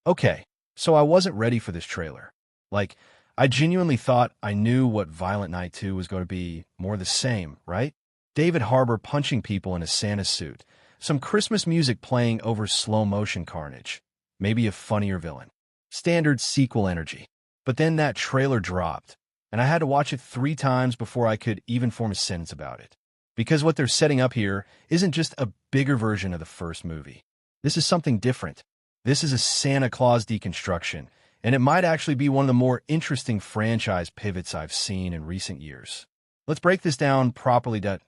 Okay, so I wasn't ready for this trailer. Like, I genuinely thought I knew what Violent Night 2 was going to be more the same, right? David Harbour punching people in a Santa suit, some Christmas music playing over slow-motion carnage, maybe a funnier villain. Standard sequel energy. But then that trailer dropped, and I had to watch it 3 times before I could even form a sentence about it. Because what they're setting up here isn't just a bigger version of the first movie. This is something different. This is a Santa Claus deconstruction, and it might actually be one of the more interesting franchise pivots I've seen in recent years. Let's break this down properly. The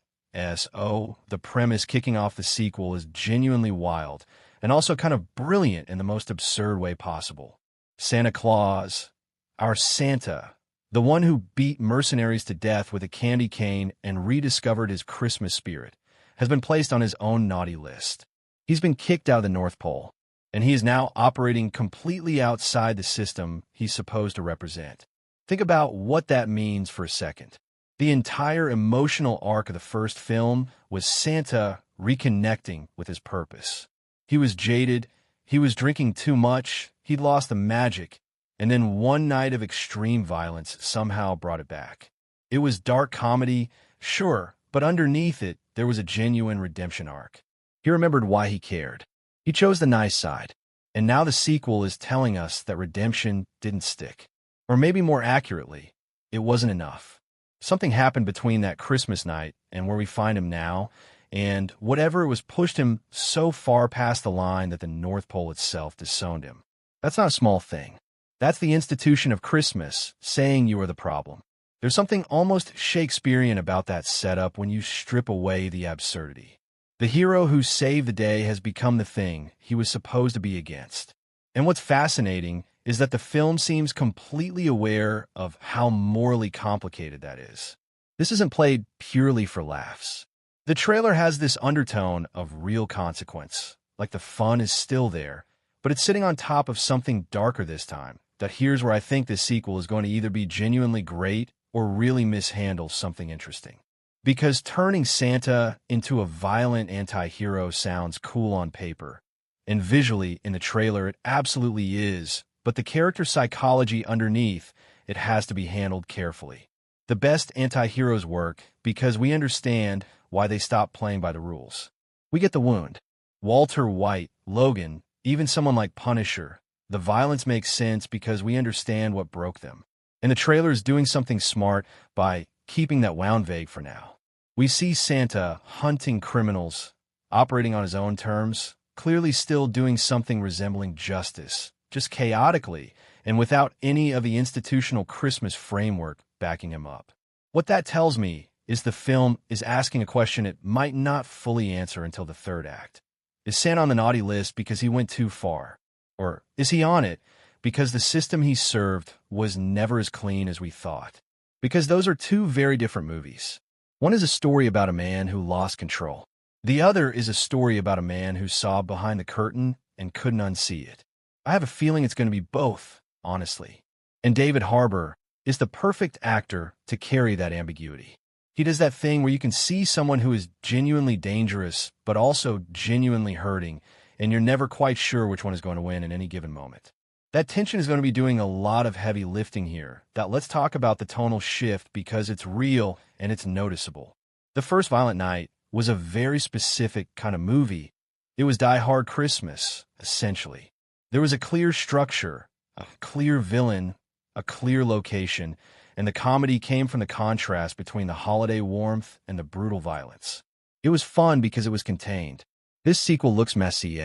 premise kicking off the sequel is genuinely wild, and also kind of brilliant in the most absurd way possible. Santa Claus, our Santa, the one who beat mercenaries to death with a candy cane and rediscovered his Christmas spirit, has been placed on his own naughty list. He's been kicked out of the North Pole, and he is now operating completely outside the system he's supposed to represent. Think about what that means for a second. The entire emotional arc of the first film was Santa reconnecting with his purpose. He was jaded, he was drinking too much, he'd lost the magic, and then one night of extreme violence somehow brought it back. It was dark comedy, sure, but underneath it, there was a genuine redemption arc. He remembered why he cared. He chose the nice side, and now the sequel is telling us that redemption didn't stick. Or maybe more accurately, it wasn't enough. Something happened between that Christmas night and where we find him now, and whatever was pushed him so far past the line that the North Pole itself disowned him. That's not a small thing. That's the institution of Christmas, saying you are the problem. There's something almost Shakespearean about that setup when you strip away the absurdity. The hero who saved the day has become the thing he was supposed to be against. And what's fascinating is that the film seems completely aware of how morally complicated that is. This isn't played purely for laughs. The trailer has this undertone of real consequence, like the fun is still there, but it's sitting on top of something darker this time. That here's where I think this sequel is going to either be genuinely great or really mishandle something interesting. Because turning Santa into a violent anti-hero sounds cool on paper, and visually in the trailer it absolutely is, but the character psychology underneath it has to be handled carefully. The best anti-heroes work because we understand why they stopped playing by the rules. We get the wound. Walter White, Logan, even someone like Punisher. The violence makes sense because we understand what broke them. And the trailer is doing something smart by keeping that wound vague for now. We see Santa hunting criminals, operating on his own terms, clearly still doing something resembling justice, just chaotically and without any of the institutional Christmas framework backing him up. What that tells me is the film is asking a question it might not fully answer until the third act. Is Santa on the naughty list because he went too far? Or is he on it because the system he served was never as clean as we thought? Because those are two very different movies. One is a story about a man who lost control. The other is a story about a man who saw behind the curtain and couldn't unsee it. I have a feeling it's going to be both, honestly. And David Harbour is the perfect actor to carry that ambiguity. He does that thing where you can see someone who is genuinely dangerous, but also genuinely hurting, and you're never quite sure which one is going to win in any given moment. That tension is going to be doing a lot of heavy lifting here. Let's talk about the tonal shift because it's real and it's noticeable. The first Violent Night was a very specific kind of movie. It was Die Hard Christmas, essentially. There was a clear structure, a clear villain, a clear location, and the comedy came from the contrast between the holiday warmth and the brutal violence. It was fun because it was contained. This sequel looks messy,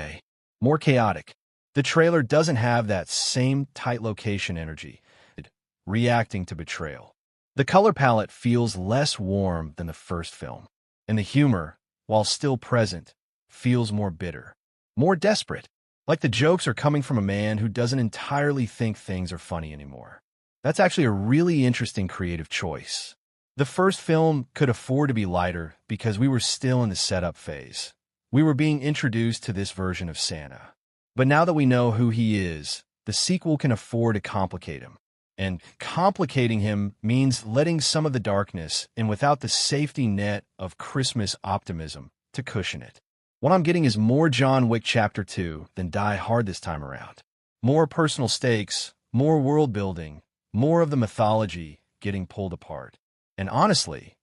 more chaotic. The trailer doesn't have that same tight location energy, reacting to betrayal. The color palette feels less warm than the first film, and the humor, while still present, feels more bitter, more desperate, like the jokes are coming from a man who doesn't entirely think things are funny anymore. That's actually a really interesting creative choice. The first film could afford to be lighter because we were still in the setup phase. We were being introduced to this version of Santa. But now that we know who he is, the sequel can afford to complicate him. And complicating him means letting some of the darkness in without the safety net of Christmas optimism to cushion it. What I'm getting is more John Wick Chapter 2 than Die Hard this time around. More personal stakes, more world building, more of the mythology getting pulled apart. And honestly,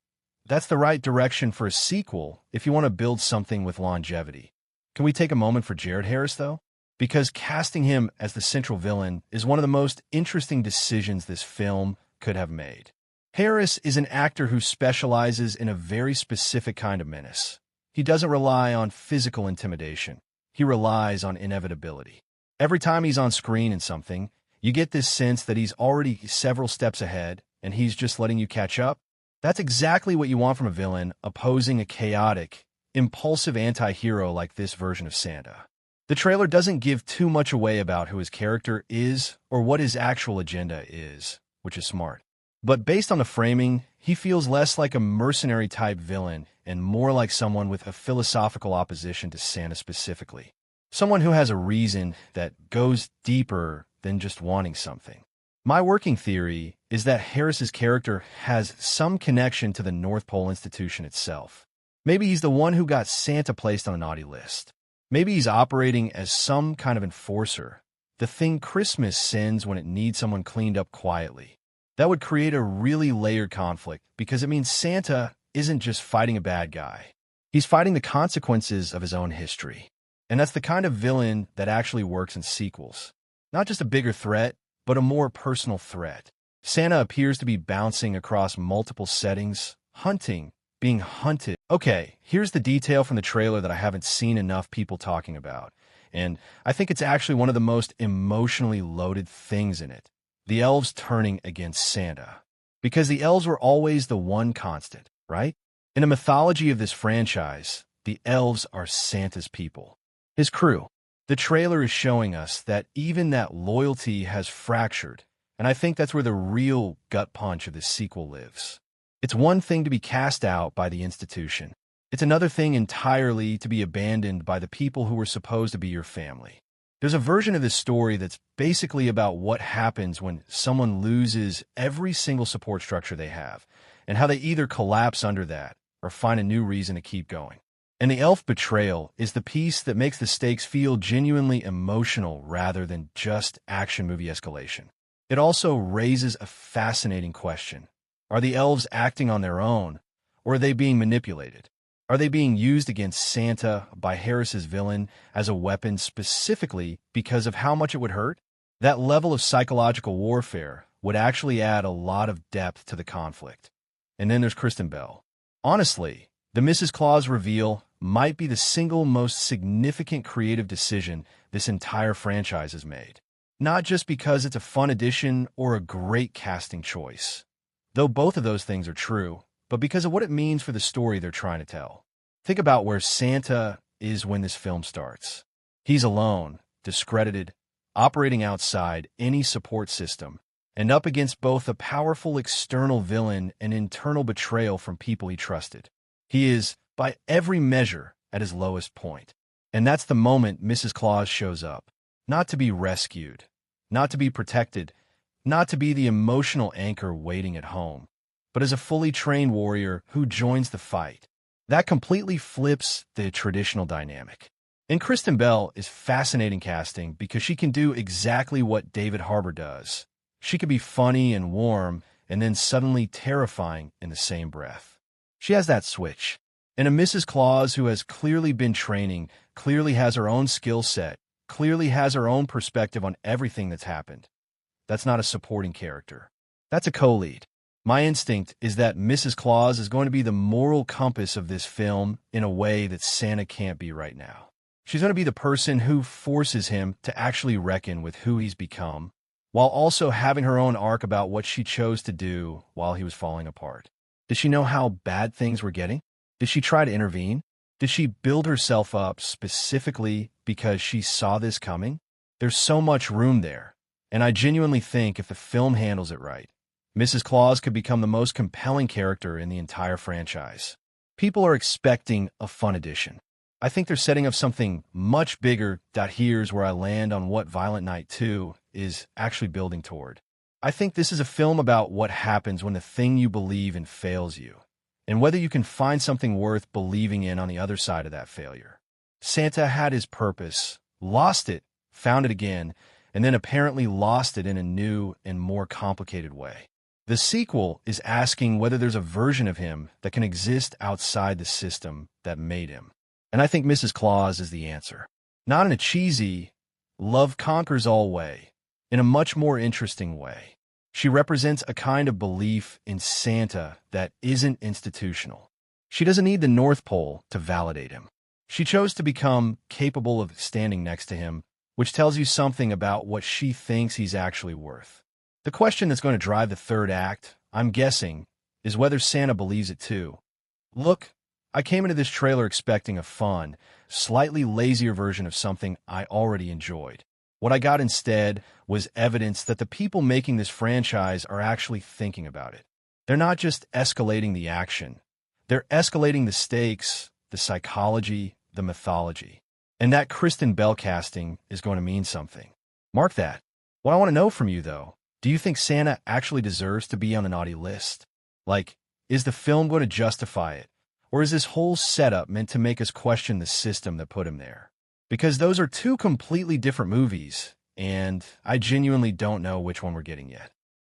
that's the right direction for a sequel if you want to build something with longevity. Can we take a moment for Jared Harris, though? Because casting him as the central villain is one of the most interesting decisions this film could have made. Harris is an actor who specializes in a very specific kind of menace. He doesn't rely on physical intimidation. He relies on inevitability. Every time he's on screen in something, you get this sense that he's already several steps ahead and he's just letting you catch up. That's exactly what you want from a villain opposing a chaotic, impulsive anti-hero like this version of Santa. The trailer doesn't give too much away about who his character is or what his actual agenda is, which is smart. But based on the framing, he feels less like a mercenary-type villain and more like someone with a philosophical opposition to Santa specifically. Someone who has a reason that goes deeper than just wanting something. My working theory is that Harris's character has some connection to the North Pole Institution itself. Maybe he's the one who got Santa placed on a naughty list. Maybe he's operating as some kind of enforcer, the thing Christmas sends when it needs someone cleaned up quietly. That would create a really layered conflict because it means Santa isn't just fighting a bad guy. He's fighting the consequences of his own history. And that's the kind of villain that actually works in sequels. Not just a bigger threat, but a more personal threat. Santa appears to be bouncing across multiple settings, hunting, being hunted. Okay, here's the detail from the trailer that I haven't seen enough people talking about. And I think it's actually one of the most emotionally loaded things in it. The elves turning against Santa. Because the elves were always the one constant, right? In the mythology of this franchise, the elves are Santa's people. His crew. The trailer is showing us that even that loyalty has fractured, and I think that's where the real gut punch of this sequel lives. It's one thing to be cast out by the institution. It's another thing entirely to be abandoned by the people who were supposed to be your family. There's a version of this story that's basically about what happens when someone loses every single support structure they have, and how they either collapse under that or find a new reason to keep going. And the elf betrayal is the piece that makes the stakes feel genuinely emotional rather than just action movie escalation. It also raises a fascinating question. Are the elves acting on their own, or are they being manipulated? Are they being used against Santa by Harris's villain as a weapon specifically because of how much it would hurt? That level of psychological warfare would actually add a lot of depth to the conflict. And then there's Kristen Bell. Honestly, the Mrs. Claus reveal might be the single most significant creative decision this entire franchise has made. Not just because it's a fun addition or a great casting choice, though both of those things are true, but because of what it means for the story they're trying to tell. Think about where Santa is when this film starts. He's alone, discredited, operating outside any support system, and up against both a powerful external villain and internal betrayal from people he trusted. He is, by every measure, at his lowest point. And that's the moment Mrs. Claus shows up. Not to be rescued, not to be protected, not to be the emotional anchor waiting at home, but as a fully trained warrior who joins the fight. That completely flips the traditional dynamic. And Kristen Bell is fascinating casting because she can do exactly what David Harbour does. She can be funny and warm and then suddenly terrifying in the same breath. She has that switch. And a Mrs. Claus who has clearly been training, clearly has her own skill set, clearly has her own perspective on everything that's happened. That's not a supporting character. That's a co-lead. My instinct is that Mrs. Claus is going to be the moral compass of this film in a way that Santa can't be right now. She's going to be the person who forces him to actually reckon with who he's become, while also having her own arc about what she chose to do while he was falling apart. Did she know how bad things were getting? Did she try to intervene? Did she build herself up specifically because she saw this coming? There's so much room there, and I genuinely think if the film handles it right, Mrs. Claus could become the most compelling character in the entire franchise. People are expecting a fun addition. I think they're setting up something much bigger. Here's where I land on what Violent Night 2 is actually building toward. I think this is a film about what happens when the thing you believe in fails you, and whether you can find something worth believing in on the other side of that failure. Santa had his purpose, lost it, found it again, and then apparently lost it in a new and more complicated way. The sequel is asking whether there's a version of him that can exist outside the system that made him. And I think Mrs. Claus is the answer. Not in a cheesy, love conquers all way, in a much more interesting way. She represents a kind of belief in Santa that isn't institutional. She doesn't need the North Pole to validate him. She chose to become capable of standing next to him, which tells you something about what she thinks he's actually worth. The question that's going to drive the third act, I'm guessing, is whether Santa believes it too. Look, I came into this trailer expecting a fun, slightly lazier version of something I already enjoyed. What I got instead was evidence that the people making this franchise are actually thinking about it. They're not just escalating the action. They're escalating the stakes, the psychology, the mythology. And that Kristen Bell casting is going to mean something. Mark that. What I want to know from you, though, do you think Santa actually deserves to be on the naughty list? Like, is the film going to justify it? Or is this whole setup meant to make us question the system that put him there? Because those are two completely different movies, and I genuinely don't know which one we're getting yet.